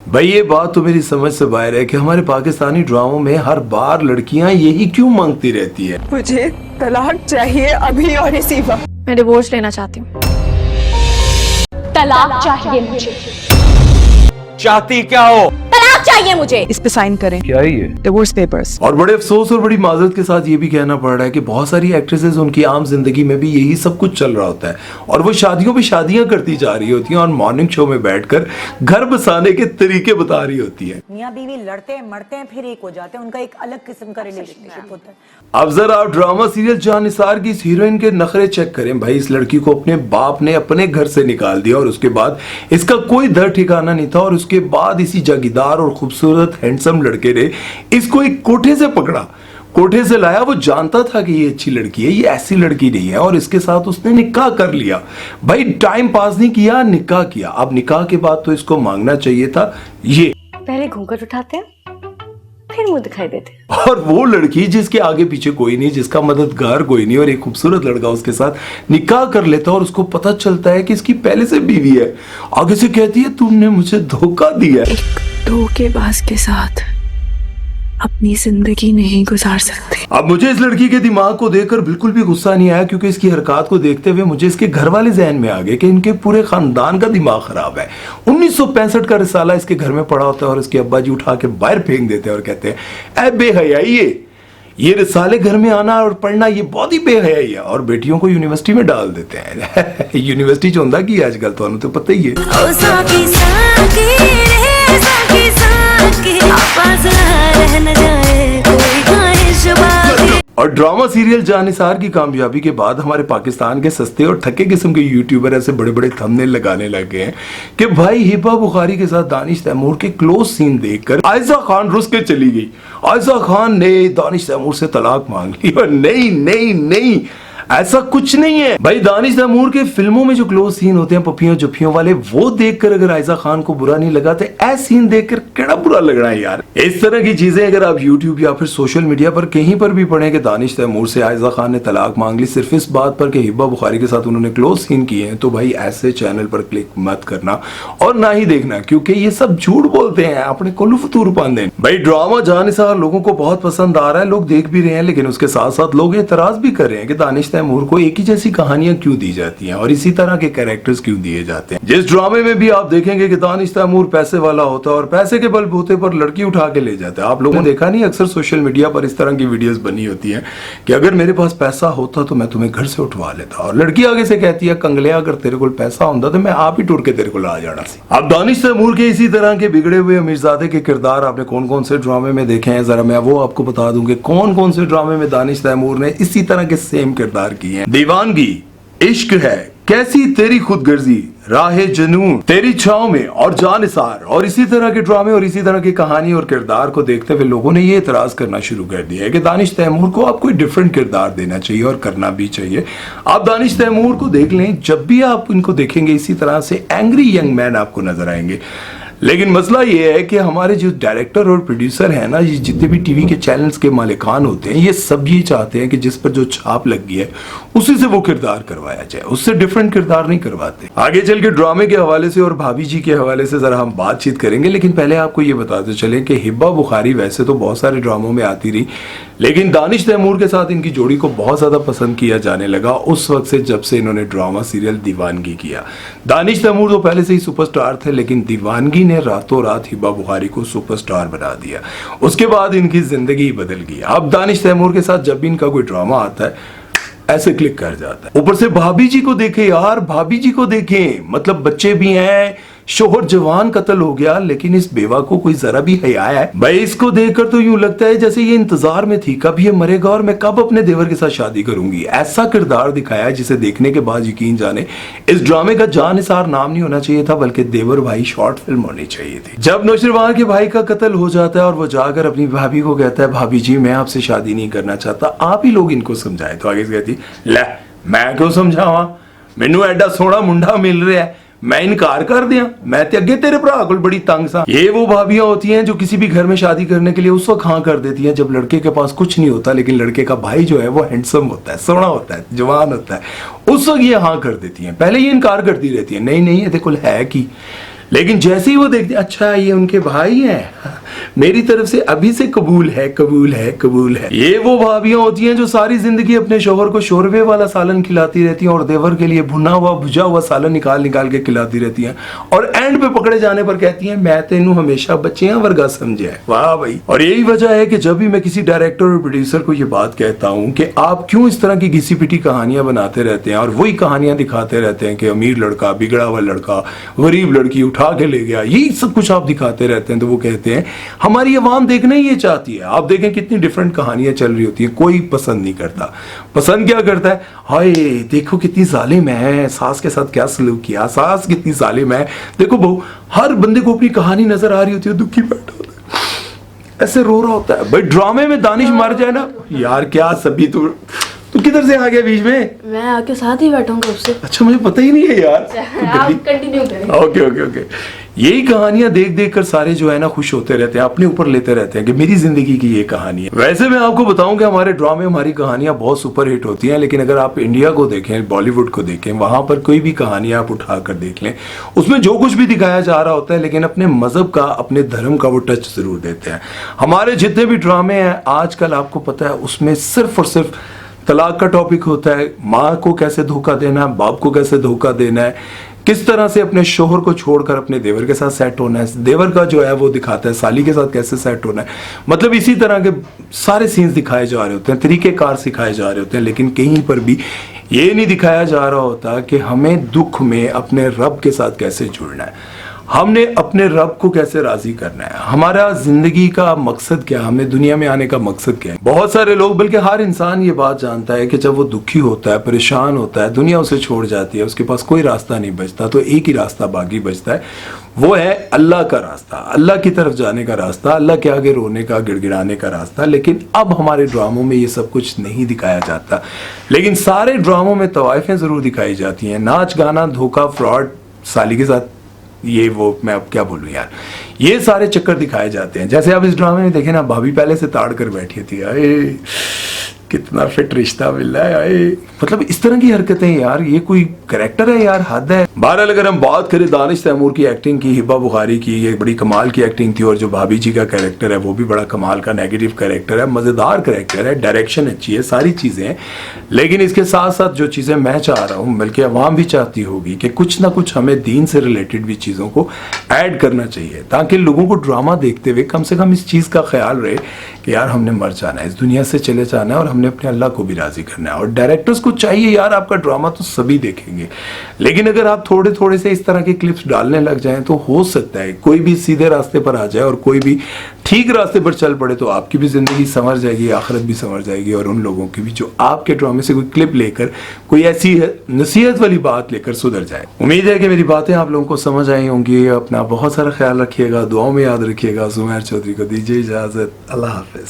भाई ये बात तो मेरी समझ से बाहर है कि हमारे पाकिस्तानी ड्रामों में हर बार लड़कियां यही क्यों मांगती रहती है। मुझे तलाक चाहिए अभी और इसी वक्त। मैं डिवोर्स लेना चाहती हूँ। तलाक चाहिए मुझे। चाहती क्या हो? तलाक चाहिए मुझे। इस पे साइन करें। क्या है ये? Divorce papers. और बड़े अफसोस और बड़ी माजरत के साथ ये भी कहना पड़ रहा है कि बहुत सारी एक्ट्रेसेस उनकी आम जिंदगी में भी यही सब कुछ चल रहा होता है और वो शादियों पे शादियां करती जा रही होती हैं और मॉर्निंग शो में बैठकर घर बसाने के तरीके बता रही होती है। मियां बीवी लड़ते हैं मरते हैं फिर एक हो जाते हैं, उनका एक अलग किस्म का रिलेशनशिप होता है। अब जरा आप ड्रामा सीरियल जान निसार की इस हीरोइन के नखरे चेक करें। भाई इस लड़की को अपने बाप ने अपने घर से निकाल दिया और उसके बाद इसका कोई दर ठिकाना नहीं था और उसके बाद इसी जागीरदार और खूबसूरत हैंडसम लड़के ने इसको एक कोठे से पकड़ा, कोठे से लाया। वो जानता था कि ये अच्छी लड़की है, ये ऐसी लड़की नहीं है और इसके साथ उसने निकाह कर लिया। भाई टाइम पास नहीं किया, निकाह किया। अब निकाह के बाद तो इसको मांगना चाहिए था ये। पहले घूंघट उठाते हैं फिर मुंह दिखाई देते हैं। और वो लड़की जिसके आगे पीछे कोई नहीं, जिसका मददगार कोई नहीं और एक खूबसूरत लड़का उसके साथ निकाह कर लेता और उसको पता चलता है कि इसकी पहले से बीवी है। आगे से कहती है तुमने मुझे धोखा दिया। एक धोखेबाज के साथ अपनी जिंदगी नहीं गुजार सकते। अब मुझे इस लड़की के दिमाग को देखकर बिल्कुल भी गुस्सा नहीं आया क्योंकि इसकी हरकत को देखते हुए मुझे इसके घर वाले जहन में आ गए कि इनके पूरे खानदान का दिमाग खराब है। 1965 का रिसाला इसके घर में पड़ा होता है और इसके अब्बा जी उठा के बाहर फेंक देते हैं और कहते हैं ऐ बेहयाई ये रिसाले घर में आना और पढ़ना ये बहुत ही बेहयाई है और बेटियों को यूनिवर्सिटी में डाल देते हैं। यूनिवर्सिटी चुंदा की आजकल तो पता ही है। और ड्रामा सीरियल जान निसार की कामयाबी के बाद हमारे पाकिस्तान के सस्ते और थके किस्म के यूट्यूबर ऐसे बड़े बड़े थंबनेल लगाने लग गए हैं कि भाई हिबा बुखारी के साथ दानिश तैमूर के क्लोज सीन देखकर आयशा खान रुस के चली गई। आयशा खान ने दानिश तैमूर से तलाक मांग ली और नहीं नहीं नहीं, ऐसा कुछ नहीं है। भाई दानिश तैमूर के फिल्मों में जो क्लोज सीन होते हैं पपियों जुपियों वाले, वो देखकर अगर आयशा खान को बुरा नहीं लगा तो ऐसा सीन देखकर केड़ा बुरा लग रहा है यार। इस तरह की चीजें अगर आप YouTube या फिर सोशल मीडिया पर कहीं पर भी पढ़ें कि दानिश तैमूर से आयशा खान ने तलाक मांग ली सिर्फ इस बात पर कि हिबा बुखारी के साथ उन्होंने क्लोज सीन किए हैं, तो भाई ऐसे चैनल पर क्लिक मत करना और ना ही देखना क्योंकि ये सब झूठ बोलते हैं, अपने कोल्लू फतूर पांदे। भाई ड्रामा जान निसार लोगों को बहुत पसंद आ रहा है, लोग देख भी रहे हैं, लेकिन उसके साथ साथ लोग एतराज भी कर रहे हैं कि दानिश तैमूर को एक ही जैसी कहानियां क्यों दी जाती हैं और इसी तरह के कैरेक्टर्स क्यों दिए जाते हैं। जिस ड्रामे में भी आप देखेंगे कि दानिश तैमूर पैसे वाला होता है और पैसे के बलबूते पर लड़की उठा के ले जाता है। आप लोगों ने देखा नहीं, अक्सर सोशल मीडिया पर इस तरह की वीडियोस बनी होती हैं कि अगर मेरे पास पैसा होता तो मैं तुम्हें घर से उठवा लेता, और लड़की आगे से कहती है कंगलिया अगर तेरे को पैसा होता तो मैं आप ही टूर के तेरे को ला जाना सी। अब दानिश तैमूर के इसी तरह के बिगड़े हुए अमीरजादे के किरदार आपने कौन कौन से ड्रामे में देखे हैं, जरा मैं वो आपको बता दूं कि कौन कौन से ड्रामे में दानिश तैमूर ने इसी तरह के सेम किरदार किए हैं। दीवानगी, इश्क है, कैसी तेरी खुदगर्जी, राहे जनून, तेरी छांव में और जान निसार और इसी तरह के ड्रामे और इसी तरह की कहानी और किरदार को देखते हुए लोगों ने ये एतराज करना शुरू कर दिया है कि दानिश तैमूर को आप कोई डिफरेंट किरदार देना चाहिए और करना भी चाहिए। आप दानिश तैमूर को देख लें, जब भी आप इनको देखेंगे इसी तरह से एंग्री यंग मैन आपको नजर आएंगे। लेकिन मसला ये है कि हमारे जो डायरेक्टर और प्रोड्यूसर हैं ना, ये जितने भी टीवी के चैनल्स के मालिकान होते हैं, ये सब ये चाहते हैं कि जिस पर जो छाप लग गई है उसी से वो किरदार करवाया जाए, उससे डिफरेंट किरदार नहीं करवाते। आगे चल के ड्रामे के हवाले से और भाभी जी के हवाले से जरा हम बातचीत करेंगे, लेकिन पहले आपको ये बताते चलें कि हिबा बुखारी वैसे तो बहुत सारे ड्रामों में आती रही, लेकिन दानिश तैमूर के साथ इनकी जोड़ी को बहुत ज्यादा पसंद किया जाने लगा उस वक्त से जब से इन्होंने ड्रामा सीरियल दीवानगी किया। दानिश तैमूर तो पहले से ही सुपरस्टार थे, लेकिन दीवानगी ने रातों रात हिबा बुखारी को सुपरस्टार बना दिया। उसके बाद इनकी जिंदगी बदल गई। अब दानिश तैमूर के साथ जब भी इनका कोई ड्रामा आता है ऐसे क्लिक कर जाता है। ऊपर से भाभी जी को देखें यार, भाभी जी को देखें, मतलब बच्चे भी हैं, शोहर जवान कत्ल हो गया, लेकिन इस बेवा को कोई जरा भी हया है। भाई इसको देखकर तो यूं लगता है जैसे ये इंतजार में थी कब ये मरेगा और मैं कब अपने देवर के साथ शादी करूंगी। ऐसा किरदार दिखाया है जिसे देखने के बाद यकीन जाने इस ड्रामे का जान निसार नाम नहीं होना चाहिए था, बल्कि देवर भाई शॉर्ट फिल्म होनी चाहिए थी। जब नौशरवान के भाई का कत्ल हो जाता है और वो जाकर अपनी भाभी को कहता है भाभी जी मैं आपसे शादी नहीं करना चाहता, आप ही लोग इनको समझाए, तो आगे से कहती ले मैं क्यों समझावा, मैनू एडा सोहना मुंडा मिल रहा है, मैं इनकार कर दिया, मैं ते अगे तेरे भरा को बड़ी तंग सा। ये वो भाभियां होती हैं जो किसी भी घर में शादी करने के लिए उस वक्त हाँ कर देती हैं जब लड़के के पास कुछ नहीं होता, लेकिन लड़के का भाई जो है वो हैंडसम होता है, सोहना होता है, जवान होता है, उस वक्त ये हाँ कर देती हैं। पहले ये इनकार करती रहती है, नहीं नहीं ये देखो है कि, लेकिन जैसे ही वो देखते हैं अच्छा ये उनके भाई हैं, मेरी तरफ से अभी से कबूल है, कबूल है, कबूल है। ये वो भाभियां होती हैं जो सारी जिंदगी अपने शोहर को शोरबे वाला सालन खिलाती रहती हैं और देवर के लिए भुना हुआ भुजा हुआ सालन निकाल निकाल के खिलाती रहती हैं, और एंड पे पकड़े जाने पर कहती हैं मैं तेनू हमेशा बच्चियां वर्गा समझा है। वाह भाई। और यही वजह है कि जब भी मैं किसी डायरेक्टर और प्रोड्यूसर को ये बात कहता हूं कि आप क्यों इस तरह की घिसी पिटी कहानियां बनाते रहते हैं और वही कहानियां दिखाते रहते हैं कि अमीर लड़का, बिगड़ा हुआ लड़का, गरीब लड़की उठा के ले गया, यही सब कुछ आप दिखाते रहते हैं, तो वो कहते हैं हमारी आवाम देखना ही ये चाहती है। आप देखें कितनी डिफरेंट कहानियां चल रही होती है, कोई पसंद नहीं करता। पसंद क्या करता है, हाय देखो कितनी जालिम है, सास के साथ क्या सलूक किया, सास कितनी जालिम है, देखो बहू। हर बंदे को अपनी कहानी नजर आ रही होती है, दुखी बैठा होता है, ऐसे रो रहा होता है। भाई ड्रामे में दानिश मर जाए ना यार, क्या सभी तू किधर से आ गया बीच में? मैं आपके साथ ही बैठूंगा उससे। अच्छा मुझे पता ही नहीं है यार। आप कंटिन्यू करें। Okay okay okay. यही कहानियां देख देख कर सारे जो है ना खुश होते रहते हैं, अपने ऊपर लेते रहते हैं कि मेरी जिंदगी की ये कहानी है। वैसे मैं आपको बताऊं कि हमारे ड्रामे, हमारी कहानियां बहुत सुपर हिट होती हैं, लेकिन अगर आप इंडिया को देखें, बॉलीवुड को देखें, वहां पर कोई भी कहानी आप उठा कर देख लें, उसमें जो कुछ भी दिखाया जा रहा होता है लेकिन अपने मजहब का, अपने धर्म का वो टच जरूर देते हैं। हमारे जितने भी ड्रामे हैं आजकल आपको पता है उसमें सिर्फ और सिर्फ तलाक का टॉपिक होता है, माँ को कैसे धोखा देना है, बाप को कैसे धोखा देना है, किस तरह से अपने शोहर को छोड़कर अपने देवर के साथ सेट होना है, देवर का जो है वो दिखाता है साली के साथ कैसे सेट होना है। मतलब इसी तरह के सारे सीन्स दिखाए जा रहे होते हैं, तरीकेकार सिखाए जा रहे होते हैं, लेकिन कहीं पर भी ये नहीं दिखाया जा रहा होता कि हमें दुख में अपने रब के साथ कैसे जुड़ना है, हमने अपने रब को कैसे राजी करना है, हमारा जिंदगी का मकसद क्या है, हमें दुनिया में आने का मकसद क्या है। बहुत सारे लोग, बल्कि हर इंसान ये बात जानता है कि जब वो दुखी होता है, परेशान होता है, दुनिया उसे छोड़ जाती है, उसके पास कोई रास्ता नहीं बचता, तो एक ही रास्ता बाकी बचता है, वो है अल्लाह का रास्ता, अल्लाह की तरफ जाने का रास्ता, अल्लाह के आगे रोने का, गिड़गिड़ाने का रास्ता। लेकिन अब हमारे ड्रामों में ये सब कुछ नहीं दिखाया जाता, लेकिन सारे ड्रामों में तवाइफें जरूर दिखाई जाती हैं, नाच गाना, धोखा, फ्रॉड, साली के साथ ये वो, मैं अब क्या बोलूं यार, ये सारे चक्कर दिखाए जाते हैं। जैसे आप इस ड्रामे में देखें ना, भाभी पहले से ताड़ कर बैठी थी, अरे कितना फिट रिश्ता मिल रहा है, अरे मतलब इस तरह की हरकतें यार, ये कोई कैरेक्टर है यार, हद है। बहरहाल अगर हम बात करें दानिश तैमूर की एक्टिंग की, हिबा बुखारी की, ये बड़ी कमाल की एक्टिंग थी, और जो भाभी जी का कैरेक्टर है वो भी बड़ा कमाल का नेगेटिव कैरेक्टर है, मजेदार कैरेक्टर है, डायरेक्शन अच्छी है, सारी चीजें हैं। लेकिन इसके साथ साथ जो चीजें मैं चाह रहा हूँ, बल्कि अवाम भी चाहती होगी, कि कुछ ना कुछ हमें दीन से रिलेटेड भी चीजों को ऐड करना चाहिए, ताकि लोगों को ड्रामा देखते हुए कम से कम इस चीज का ख्याल रहे कि यार हमने मर जाना है, इस दुनिया से चले जाना है, और हमने अपने अल्लाह को भी राजी करना है। और डायरेक्टर्स को चाहिए यार, आपका ड्रामा तो सभी देखेंगे, लेकिन अगर आप थोड़े थोड़े से इस तरह के क्लिप्स डालने लग जाएं तो हो सकता है कोई भी सीधे रास्ते पर आ जाए और कोई भी ठीक रास्ते पर चल पड़े, तो आपकी भी जिंदगी संवर जाएगी, आखिरत भी संवर जाएगी, और उन लोगों की भी जो आपके ड्रामे से कोई क्लिप लेकर, कोई ऐसी नसीहत वाली बात लेकर सुधर जाए। उम्मीद है कि मेरी बातें आप लोगों को समझ आई होंगी। अपना बहुत सारा ख्याल रखिएगा, दुआओं में याद रखिएगा। जुमैर चौधरी को दीजिए इजाजत, अल्लाह हाफिज।